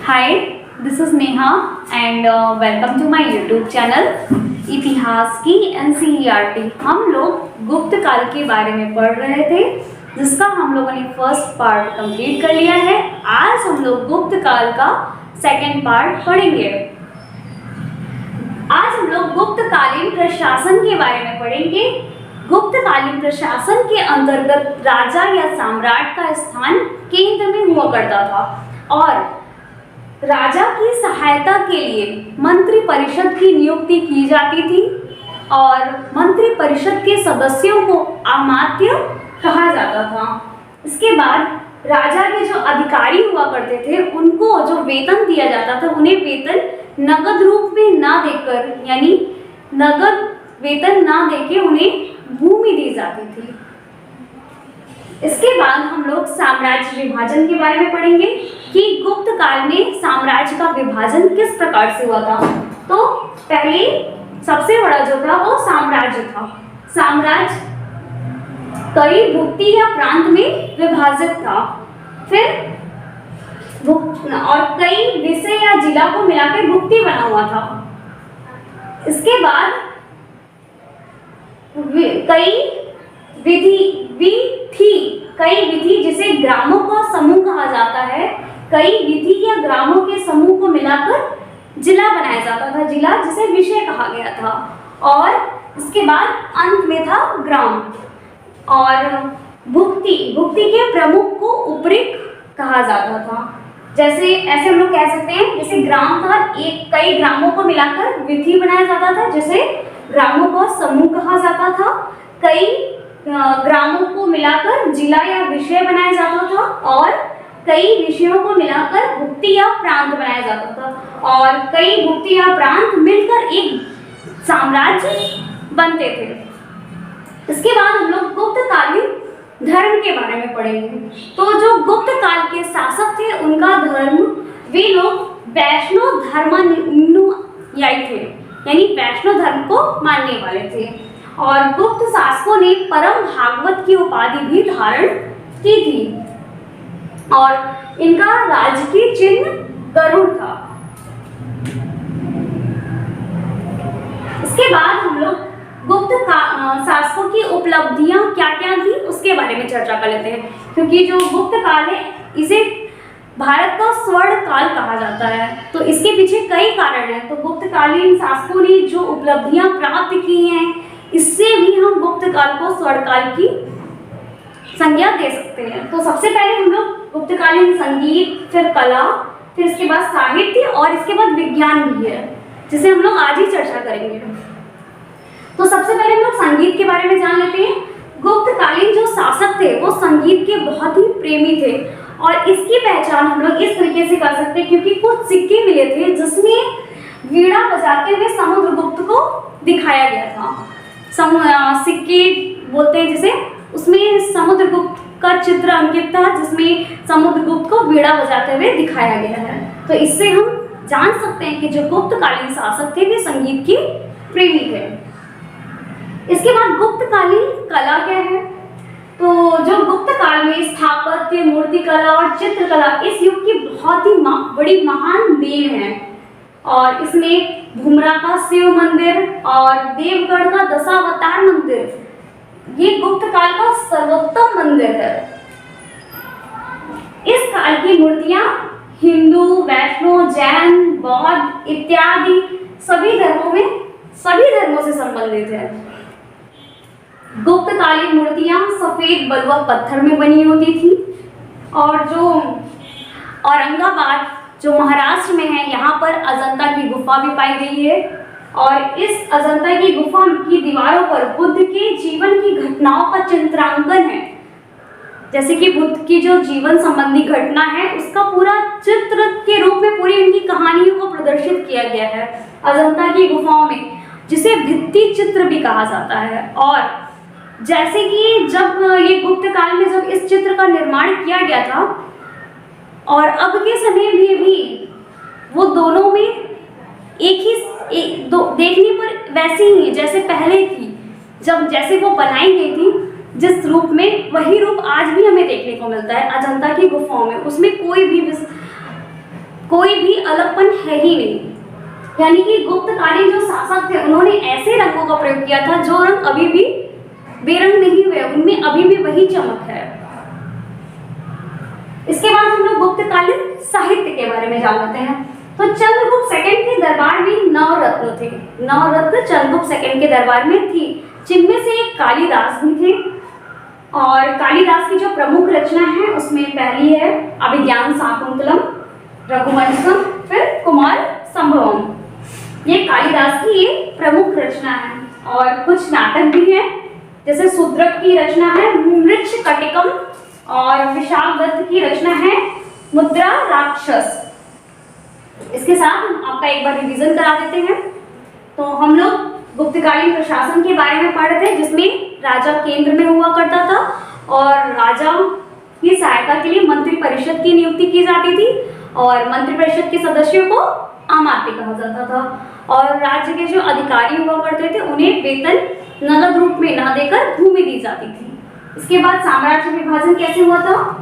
Hi, this is Neha and welcome to my YouTube channel इतिहास की NCERT. हम लोग गुप्त काल के बारे में पढ़ रहे थे, जिसका हम लोगों ने फर्स्ट पार्ट कंप्लीट कर लिया है। आज हम लोग गुप्त काल का सेकेंड पार्ट पढ़ेंगे। आज हम लोग गुप्तकालीन प्रशासन के बारे में पढ़ेंगे। गुप्तकालीन प्रशासन के अंतर्गत राजा या सम्राट का स्थान केंद्र में हुआ करता था और राजा की सहायता के लिए मंत्री परिषद की नियुक्ति की जाती थी और मंत्री परिषद के सदस्यों को अमात्य कहा जाता था। इसके बाद राजा के जो अधिकारी हुआ करते थे, उनको जो वेतन दिया जाता था, उन्हें वेतन नगद रूप में ना देकर, यानी नगद वेतन ना देके उन्हें भूमि दी जाती थी। इसके बाद हम लोग साम्राज्य विभाजन के बारे में पढ़ेंगे कि गुप्त काल में साम्राज्य का विभाजन किस प्रकार से हुआ था। तो पहले सबसे बड़ा जो था वो साम्राज्य था। साम्राज्य कई भुक्ति या प्रांत में विभाजित था, फिर और कई विषय या जिला को मिलाकर भुक्ति बना हुआ था। इसके बाद कई विधि जिसे ग्रामों का समूह कहा जाता है, कई विधि या ग्रामों के समूह को मिलाकर जिला बनाया जाता था, जिला जिसे विषय कहा गया था। और इसके बाद अंत में था ग्राम। और भुक्ति के प्रमुख को उपरिक कहा जाता था। जैसे ऐसे हम लोग कह सकते हैं, जैसे ग्राम था, कई ग्रामों को मिलाकर विधि बनाया जाता था, जिसे ग्रामों का समूह कहा जाता था। कई ग्रामों को मिलाकर जिला या विषय बनाया जाता था और कई विषयों को मिलाकर भुक्ति या प्रांत बनाया जाता था और कई भुक्ति या प्रांत मिलकर एक साम्राज्य बनते थे। इसके बाद हम लोग गुप्तकालीन धर्म के बारे में पढ़ेंगे। तो जो गुप्त काल के शासक थे, उनका धर्म, वे लोग वैष्णव धर्मानुयायी थे, यानी वैष्णव धर्म को मानने वाले थे। और गुप्त शासकों ने परम भागवत की उपाधि भी धारण की थी और इनका राजकीय चिन्ह गरुड़ था। इसके बाद हम लोग गुप्त शासकों की उपलब्धियां क्या क्या थी उसके बारे में चर्चा कर लेते हैं, क्योंकि जो गुप्त काल है, इसे भारत का स्वर्ण काल कहा जाता है। तो इसके पीछे कई कारण हैं। तो गुप्तकालीन शासकों ने जो उपलब्धियां प्राप्त की हैं, इससे भी हम गुप्त काल को स्वर्ण काल की संज्ञा दे सकते हैं। तो सबसे पहले हम लोग गुप्तकालीन संगीत, फिर कला, फिर इसके बाद साहित्य और इसके बाद विज्ञान भी है, जिसे हम लोग आज ही चर्चा करेंगे। तो सबसे पहले हम लोग संगीत के बारे में जान लेते हैं। गुप्तकालीन जो शासक थे, वो संगीत के बहुत ही प्रेमी थे और इसकी पहचान हम लोग इस तरीके से कर सकते हैं, क्योंकि कुछ सिक्के मिले थे जिसमें वीणा बजाते हुए समुद्रगुप्त को दिखाया गया था। सिक्के बोलते हैं जिसे, उसमें समुद्रगुप्त का चित्र अंकित था, जिसमें समुद्रगुप्त को वीणा बजाते हुए दिखाया गया है। तो इससे हम जान सकते हैं कि जो गुप्तकालीन शासक थे, वे संगीत के प्रेमी थे। इसके बाद गुप्तकालीन कला क्या है? तो जो गुप्त काल में स्थापत्य, मूर्तिकला और चित्रकला इस युग की बहुत ही बड़ी महान देन है और इसमें भूमरा का शिव मंदिर और देवगढ़ का दशावतार मंदिर, ये गुप्त काल का सर्वोत्तम मंदिर है। इस काल की मूर्तियां हिंदू, वैष्णव, जैन, बौद्ध इत्यादि सभी धर्मों से संबंधित है। गुप्तकालीन मूर्तियां सफेद बलुआ पत्थर में बनी होती थी और जो औरंगाबाद जो महाराष्ट्र में है, यहाँ पर अजंता की गुफा भी पाई गई है और इस अजंता की गुफा की दीवारों पर बुद्ध के जीवन की घटनाओं का चित्रांकन है। जैसे कि बुद्ध की जो जीवन संबंधी घटना है, उसका पूरा चित्र के रूप में पूरी उनकी कहानियों को प्रदर्शित किया गया है अजंता की गुफाओं में, जिसे भित्ति चित्र भी कहा जाता है। और जैसे कि जब ये गुप्त काल में जब इस चित्र का निर्माण किया गया था और अब के समय में भी वो दोनों में देखने पर वैसे ही जैसे पहले थी, जैसे वो बनाई गई थी, जिस रूप में, वही रूप आज भी हमें देखने को मिलता है अजंता की गुफाओं में। उसमें कोई भी कोई भी अलगपन है ही नहीं। यानी कि गुप्तकालीन जो शासक थे उन्होंने ऐसे रंगों का प्रयोग किया था जो रंग अभी भी बेरंग नहीं हुए, उनमें अभी भी वही चमक है। इसके बाद हम लोग गुप्तकालीन साहित्य के बारे में जान लेते हैं। तो चंद्रगुप्त सेकंड के दरबार में 9 रत्न थे। 9 रत्न चंद्रगुप्त सेकंड के दरबार में थी, जिनमें से एक कालिदास भी थे। और कालिदास की जो प्रमुख रचना है उसमें पहली है अभिज्ञान शाकुंतलम, रघुवंशम, फिर कुमार संभवम। ये कालिदास की ये प्रमुख रचना है। और कुछ नाटक भी हैं, जैसे शूद्रक की रचना है मृच्छकटिकम और विशाख दत्त की रचना है मुद्रा राक्षस। इसके साथ हम आपका एक बार रिवीजन करा देते हैं। तो हम लोग गुप्तकालीन प्रशासन के बारे में पढ़ रहे थे, जिसमें राजा केंद्र में हुआ करता था और राजा की सहायता के लिए मंत्री परिषद की नियुक्ति की जाती थी और मंत्री परिषद के सदस्यों को अमात्य कहा जाता था। और राज्य के जो अधिकारी हुआ करते थे उन्हें वेतन नगद रूप में न देकर भूमि दी जाती थी। इसके बाद साम्राज्य विभाजन कैसे हुआ था?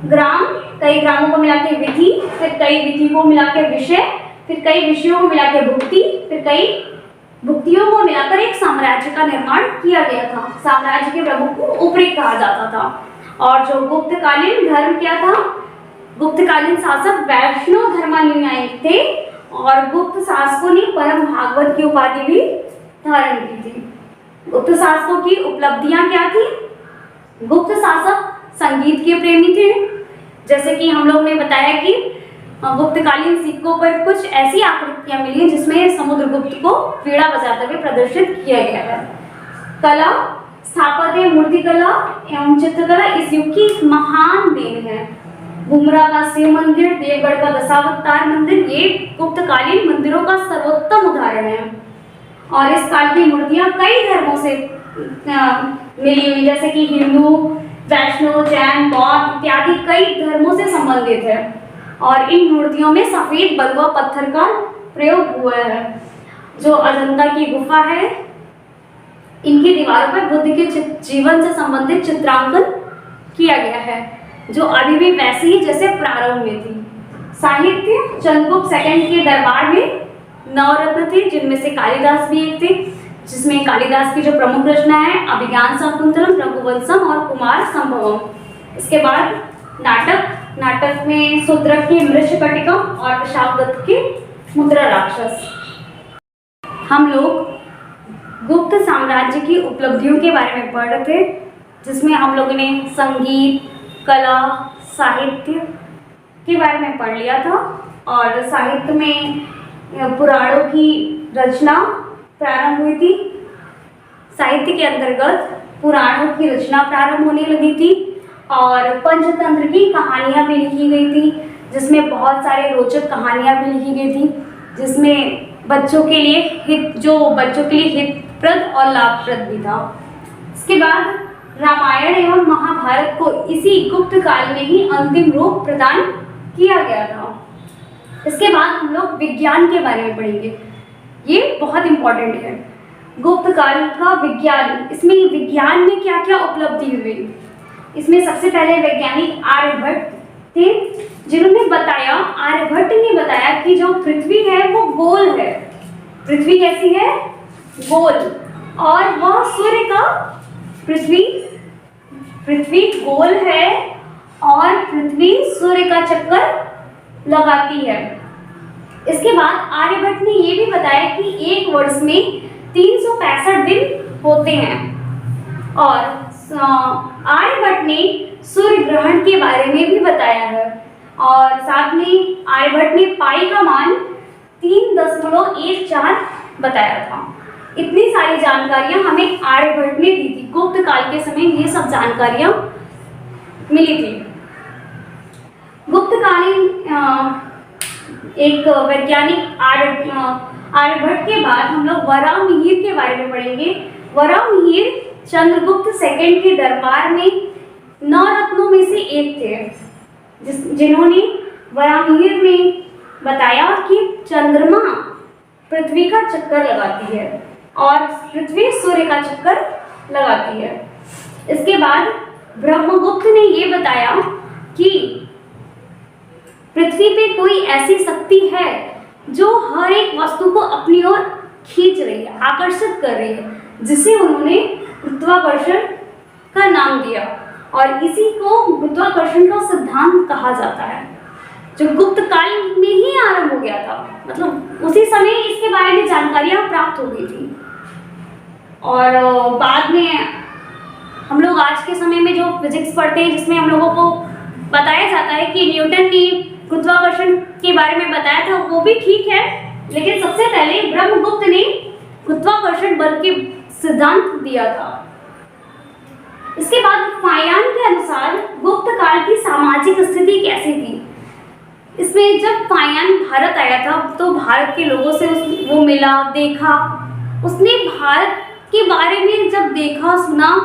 ग्राम, कई ग्रामों को मिला के विधि, फिर कई विधि को मिला के विषय, फिर कई विषयों को मिला के भुक्ति, फिर कई भुक्तियों को मिलाकर एक साम्राज्य का निर्माण किया गया था। साम्राज्य के प्रमुख को उपरीत कहा जाता था। और जो गुप्तकालीन धर्म क्या था? गुप्तकालीन शासक वैष्णव धर्मानुयायी थे और गुप्त शासकों ने परम भागवत की उपाधि भी धारण की थी। गुप्त शासकों की उपलब्धियां क्या थी? गुप्त शासक संगीत के प्रेमी थे, जैसे कि हम लोग ने बताया कि गुप्तकालीन सिक्कों पर कुछ ऐसी आकृतियां मिली जिसमें समुद्रगुप्त को वीणा बजाते हुए प्रदर्शित किया गया है। कला, स्थापत्य, मूर्तिकला एवं चित्रकला इस युग की एक महान देन है। बुमरा का शिव मंदिर, देवगढ़ का दशावतार मंदिर, ये गुप्तकालीन मंदिरों का सर्वोत्तम उदाहरण है। और इस काल की मूर्तियां कई धर्मों से मिली हुई, जैसे कि हिंदू, वैष्णव, जैन, बौद्ध इत्यादि कई धर्मों से संबंधित है। और इन मूर्तियों में सफेद बलुआ पत्थर का प्रयोग हुआ है। जो अजंता की गुफा है, इनकी दीवारों पर बुद्ध के जीवन से संबंधित चित्रांकन किया गया है, जो अभी भी वैसी ही जैसे प्रारंभ में थी। साहित्य, चंद्रगुप्त सेकंड के दरबार में 9 रत्न थे, जिनमें से कालिदास भी एक थे, जिसमें कालिदास की जो प्रमुख रचना है अभिज्ञान शाकुंतलम, रघुवंशम और कुमार संभवम। इसके बाद नाटक में शूद्रक की मृच्छकटिकम और विशाख दत्त की मुद्रा राक्षस। हम लोग गुप्त साम्राज्य की उपलब्धियों के बारे में पढ़ रहे थे, जिसमें हम लोगों ने संगीत, कला, साहित्य के बारे में पढ़ लिया था। और साहित्य में पुराणों की रचना प्रारंभ हुई थी। साहित्य के अंतर्गत पुराणों की रचना प्रारंभ होने लगी थी और पंचतंत्र की कहानियां भी लिखी गई थी, जिसमें बहुत सारे रोचक कहानियां भी लिखी गई थी, जिसमें बच्चों के लिए हितप्रद और लाभप्रद भी था। इसके बाद रामायण एवं महाभारत को इसी गुप्त काल में ही अंतिम रूप प्रदान किया गया था। इसके बाद हम लोग विज्ञान के बारे में पढ़ेंगे। ये बहुत इंपॉर्टेंट है। गुप्त काल का विज्ञान, इसमें विज्ञान में क्या क्या उपलब्धि हुई? इसमें सबसे पहले वैज्ञानिक आर्यभट्ट थे, जिन्होंने बताया, आर्यभट्ट ने बताया कि जो पृथ्वी है वो गोल है। पृथ्वी कैसी है? गोल। और वह सूर्य का, पृथ्वी गोल है और पृथ्वी सूर्य का चक्कर लगाती है। इसके बाद आर्यभट्ट ने यह भी बताया कि एक वर्ष में 365 दिन होते हैं। और आर्यभट्ट ने सूर्य ग्रहण के बारे में भी बताया है। और साथ में आर्यभट्ट ने पाई का मान 3.14 बताया था। इतनी सारी जानकारियां हमें आर्यभट्ट ने दी थी। गुप्त काल के समय ये सब जानकारियां मिली थी। गुप्तकालीन एक वैज्ञानिक आर्यभट्ट के बाद हम लोग वराहमिहिर के बारे में पढ़ेंगे। वराहमिहिर चंद्रगुप्त सेकंड के दरबार में 9 रत्नों में से एक थे, जिन्होंने वराहमिहिर में बताया कि चंद्रमा पृथ्वी का चक्कर लगाती है और पृथ्वी सूर्य का चक्कर लगाती है। इसके बाद ब्रह्मगुप्त ने ये बताया कि पृथ्वी पे कोई ऐसी शक्ति है जो हर एक वस्तु को अपनी ओर खींच रही है, आकर्षित कर रही है, जिसे उन्होंने गुरुत्वाकर्षण का नाम दिया। और इसी को गुरुत्वाकर्षण का सिद्धांत कहा जाता है, जो गुप्त काल में ही आरंभ हो गया था। मतलब उसी समय इसके बारे में जानकारियां प्राप्त हो गई थी। और बाद में हम लोग आज के समय में जो फिजिक्स पढ़ते हैं, जिसमें हम लोगों को बताया जाता है कि न्यूटन ने गुरुत्वाकर्षण के बारे में बताया था, वो भी ठीक है, लेकिन सबसे पहले ब्रह्मगुप्त ने गुरुत्वाकर्षण बल के सिद्धांत दिया था। इसके बाद फायान के अनुसार गुप्त काल की सामाजिक स्थिति कैसी थी। इसमें जब फायान भारत आया था तो भारत के लोगों से वो मिला, देखा। उसने भारत के बारे में जब देखा, सुना,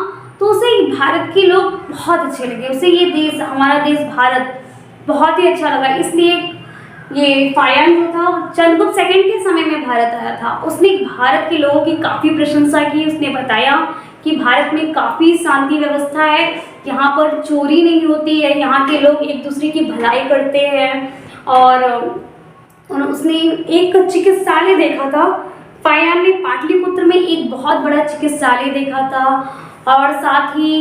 तो उसे भारत के लोग बहुत अच्छे लगे। उसे ये देश, हमारा देश भारत बहुत ही अच्छा लगा। इसलिए ये फायान जो था चंद्रगुप्त सेकंड के समय में भारत आया था। उसने भारत के लोगों की काफ़ी प्रशंसा की। उसने बताया कि भारत में काफ़ी शांति व्यवस्था है, यहाँ पर चोरी नहीं होती है, यहाँ के लोग एक दूसरे की भलाई करते हैं। और उसने एक चिकित्सालय देखा था। फायान ने पाटलिपुत्र में एक बहुत बड़ा चिकित्सालय देखा था, और साथ ही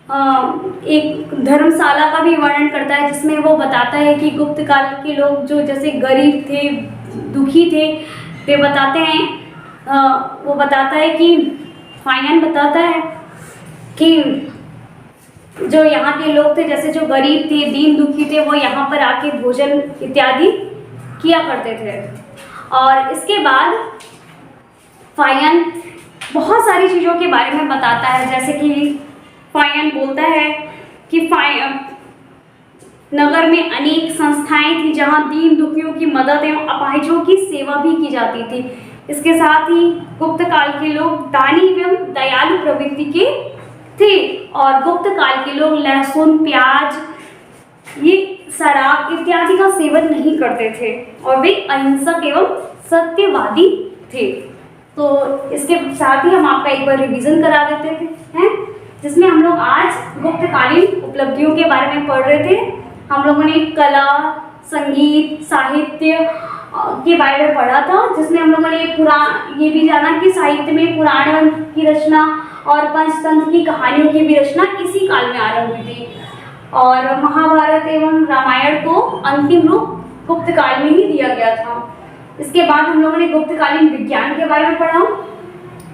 एक धर्मशाला का भी वर्णन करता है, जिसमें वो बताता है कि गुप्त काल के लोग जो जैसे गरीब थे, दुखी थे, वे बताते हैं, वो बताता है कि फायान बताता है कि जो यहाँ के लोग थे, जैसे जो गरीब थे, दीन दुखी थे, वो यहाँ पर आके भोजन इत्यादि किया करते थे। और इसके बाद फायान बहुत सारी चीज़ों के बारे में बताता है, जैसे कि फायान बोलता है कि नगर में अनेक संस्थाएं थी जहां दीन दुखियों की मदद एवं अपाहिजों की सेवा भी की जाती थी। इसके साथ ही गुप्त काल के लोग दानी एवं दयालु प्रवृत्ति के थे, और गुप्त काल के लोग लहसुन, प्याज, ये शराब इत्यादि का सेवन नहीं करते थे, और वे अहिंसक एवं सत्यवादी थे। तो इसके साथ ही हम आपका एक बार रिवीजन करा देते हैं, जिसमें हम लोग आज गुप्तकालीन उपलब्धियों के बारे में पढ़ रहे थे। हम लोगों ने कला, संगीत, साहित्य के बारे में पढ़ा था, जिसमें हम लोगों ने ये भी जाना कि साहित्य में पुराण की रचना और पंचतंत्र की कहानियों की भी रचना इसी काल में आरंभ हुई थी। और महाभारत एवं रामायण को अंतिम रूप गुप्त काल में ही दिया गया था। इसके बाद हम लोगों ने गुप्तकालीन विज्ञान के बारे में पढ़ा,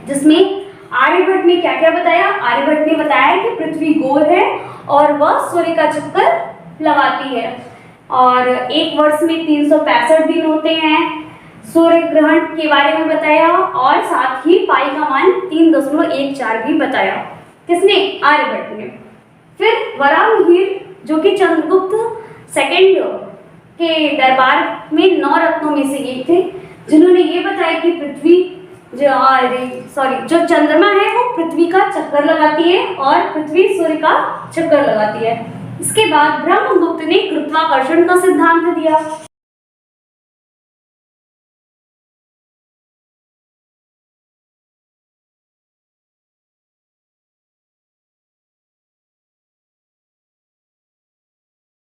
जिसमें आर्यभट्ट ने क्या क्या बताया। आर्यभट्ट ने बताया कि पृथ्वी गोल है और वह सूर्य का चक्कर लगाती है, और एक वर्ष में 365 दिन होते हैं। सूर्य ग्रहण के बारे में बताया, और साथ ही पाई का मान 3.14 भी बताया। किसने? आर्यभट्ट ने। फिर वराहमिहिर, जो कि चंद्रगुप्त सेकंड के दरबार में 9 रत्नों में से एक थे, जिन्होंने ये बताया कि जो चंद्रमा है वो पृथ्वी का चक्कर लगाती है और पृथ्वी सूर्य का चक्कर लगाती है। इसके बाद ब्रह्मगुप्त ने गुरुत्वाकर्षण का सिद्धांत दिया।